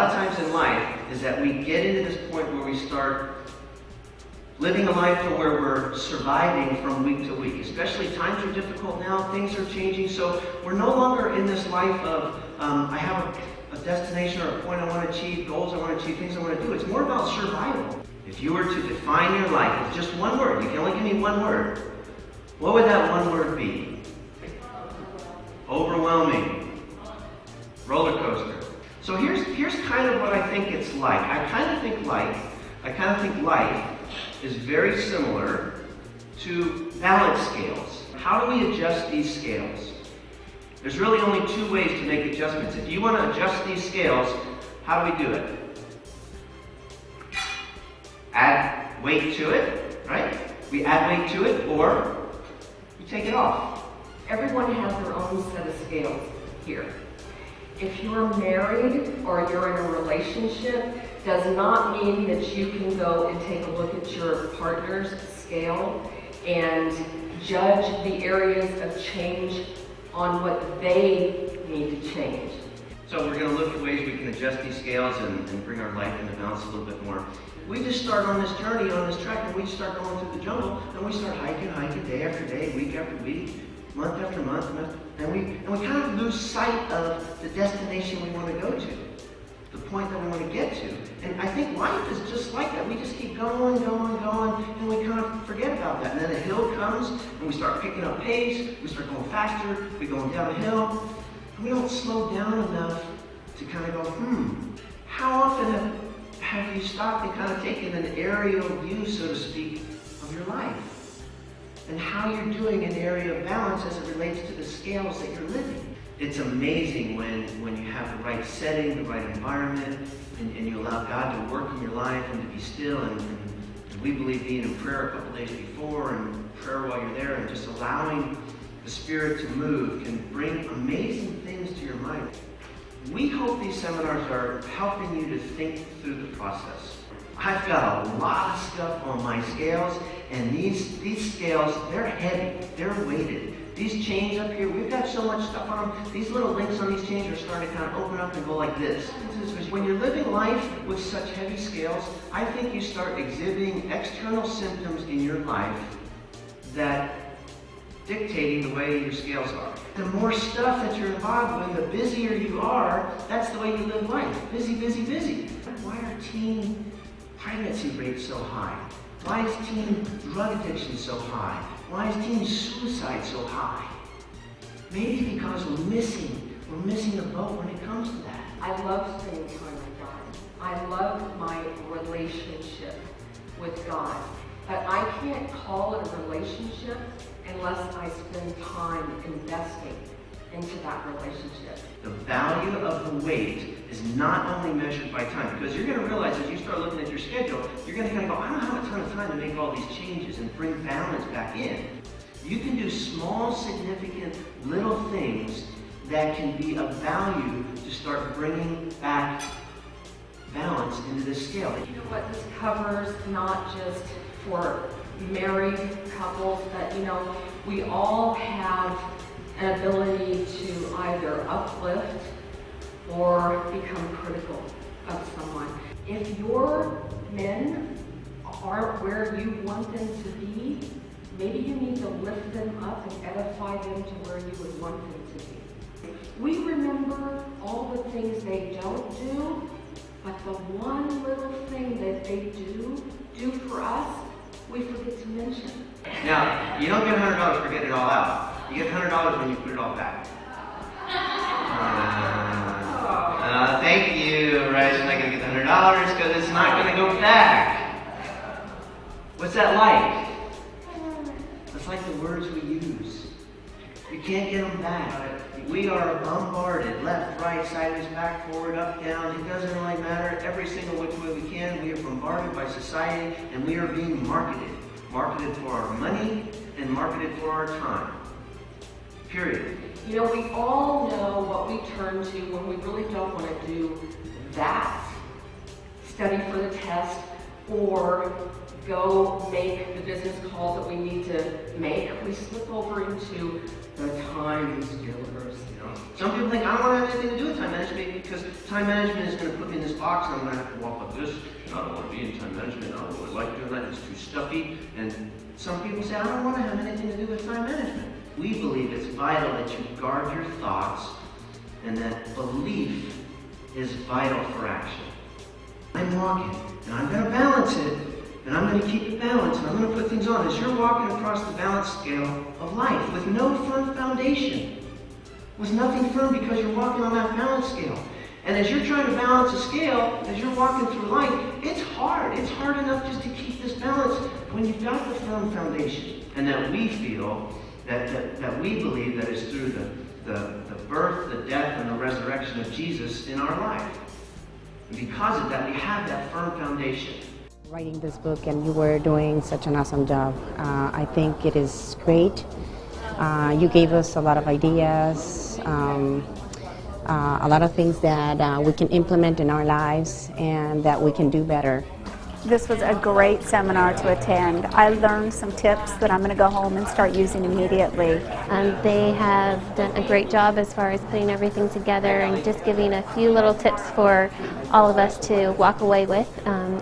of times in life is that we get into this point where we start living a life to where we're surviving from week to week. Especially times are difficult now, things are changing, so we're no longer in this life of I have a destination or a point I want to achieve, goals I want to achieve, things I want to do. It's more about survival. If you were to define your life with just one word, you can only give me one word, what would that one word be? Overwhelming. Roller coaster. So here's kind of what I think it's like. I kind of think life is very similar to balance scales. How do we adjust these scales? There's really only two ways to make adjustments. If you want to adjust these scales, how do we do it? Add weight to it, right? We add weight to it, or we take it off. Everyone has their own set of scales here. If you're married or you're in a relationship, does not mean that you can go and take a look at your partner's scale and judge the areas of change on what they need to change. So we're going to look at ways we can adjust these scales and bring our life into balance a little bit more. We just start on this journey, on this track, and we start going through the jungle, and we start hiking day after day, week after week, month after month, and we kind of lose sight of the destination we want to go to, the point that we want to get to. And I think life is just like that. We just keep going, and we kind of forget about that. And then a hill comes, and we start picking up pace, we start going faster, we're going down a hill, and we don't slow down enough to kind of go, how often have you stopped and kind of taken an aerial view, so to speak, of your life? And how you're doing an area of balance as it relates to the scales that you're living. It's amazing when you have the right setting, the right environment, and you allow God to work in your life and to be still. And we believe being in prayer a couple days before and prayer while you're there and just allowing the Spirit to move can bring amazing things to your mind. We hope these seminars are helping you to think through the process. I've got a lot of stuff on my scales, and these scales, they're heavy, they're weighted. These chains up here, we've got so much stuff on them. These little links on these chains are starting to kind of open up and go like this. When you're living life with such heavy scales, I think you start exhibiting external symptoms in your life that dictating the way your scales are. The more stuff that you're involved with, the busier you are, that's the way you live life. Busy, busy, busy. Why are teen pregnancy rates so high? Why is teen drug addiction so high? Why is teen suicide so high? Maybe because we're missing the boat when it comes to that. I love spending time with God. I love my relationship with God. But I can't call it a relationship unless I spend time investing into that relationship. The value of the weight is not only measured by time, because you're going to realize as you start looking at your schedule, you're going to kind of go, I don't have a ton of time to make all these changes and bring balance back in. You can do small, significant, little things that can be of value to start bringing back balance into this scale. You know what this covers, not just for married couples, but we all have an ability to either uplift or become critical of someone. If your men aren't where you want them to be, maybe you need to lift them up and edify them to where you would want them to be. We remember all the things they don't do, but the one little thing that they do for us, we forget to mention. Now, you don't get $100 for getting it all out. You get $100 when you put it all back. Thank you, right? You're not going to get the $100 because it's not going to go back. What's that like? It's like the words we use. You can't get them back. We are bombarded, left, right, sideways, back, forward, up, down. It doesn't really matter. Every single which way we can, we are bombarded by society, and we are being marketed. Marketed for our money and marketed for our time. Period. We all know what we turn to when we really don't want to do that, study for the test, or go make the business calls that we need to make, we slip over into the time skillers. You know, some people think I don't want to have anything to do with time management because time management is going to put me in this box and I'm going to have to walk like this. I don't want to be in time management. I don't really like doing that. It's too stuffy. And some people say I don't want to have anything to do with time management. We believe it's vital that you guard your thoughts and that belief is vital for action. I'm walking and I'm going to balance it and I'm going to keep it balanced and I'm going to put things on. As you're walking across the balance scale of life with no firm foundation, with nothing firm because you're walking on that balance scale. And as you're trying to balance a scale, as you're walking through life, it's hard. It's hard enough just to keep this balance when you've got the firm foundation. And that we feel, that we believe that is through the birth, the death, and the resurrection of Jesus in our life. And because of that, we have that firm foundation. Writing this book, and you were doing such an awesome job. I think it is great. You gave us a lot of ideas, a lot of things that we can implement in our lives and that we can do better. This was a great seminar to attend. I learned some tips that I'm going to go home and start using immediately. They have done a great job as far as putting everything together and just giving a few little tips for all of us to walk away with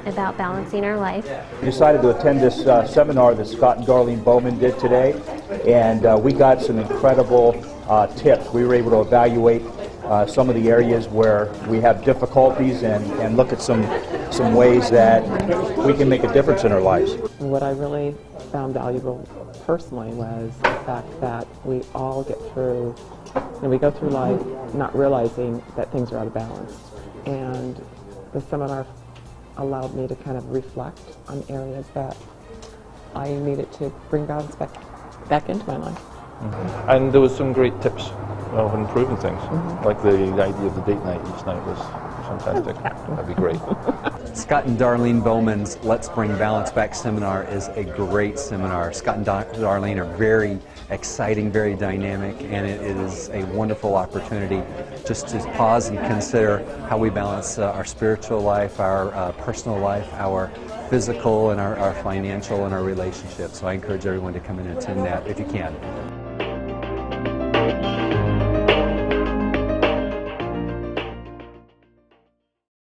about balancing our life. We decided to attend this seminar that Scott and Darlene Bowman did today, and we got some incredible tips. We were able to evaluate some of the areas where we have difficulties and look at some ways that we can make a difference in our lives. What I really found valuable personally was the fact that we all get through, we go through life not realizing that things are out of balance. And the seminar allowed me to kind of reflect on areas that I needed to bring balance back into my life. Mm-hmm. And there was some great tips of improving things, like the idea of the date night each night was fantastic. That'd be great. Scott and Darlene Bowman's Let's Bring Balance Back seminar is a great seminar. Scott and Darlene are very exciting, very dynamic, and it is a wonderful opportunity just to pause and consider how we balance our spiritual life, our personal life, our physical and our financial and our relationships. So I encourage everyone to come in and attend that if you can.